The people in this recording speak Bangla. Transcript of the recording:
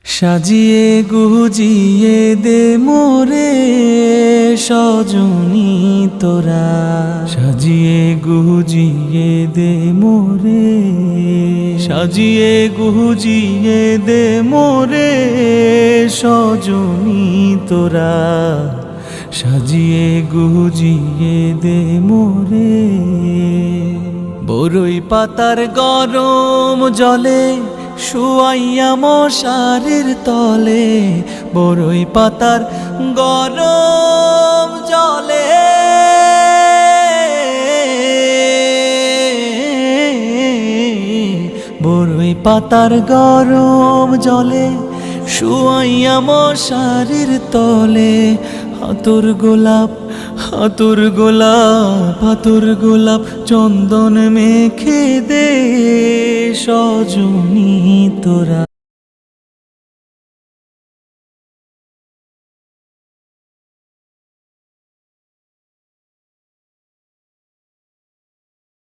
সাজিয়ে গুজিয়ে দে মোরে সজনী তোরা, সাজিয়ে গুজিয়ে দে মোরে, সাজিয়ে গুজিয়ে দে মোরে সজনী তোরা, সাজিয়ে গুজিয়ে দে মোরে। বরই পাতার গরম জলে শুয়াইয়া মশারির তলে, বরই পাতার গরম জলে, বরই পাতার গরম জলে শুয়াইয়া মশারির তলে। হাতুর গোলাপ হাতুর গোলাপ হাতুর গোলাপ চন্দন মেখে দে সজনী তোরা।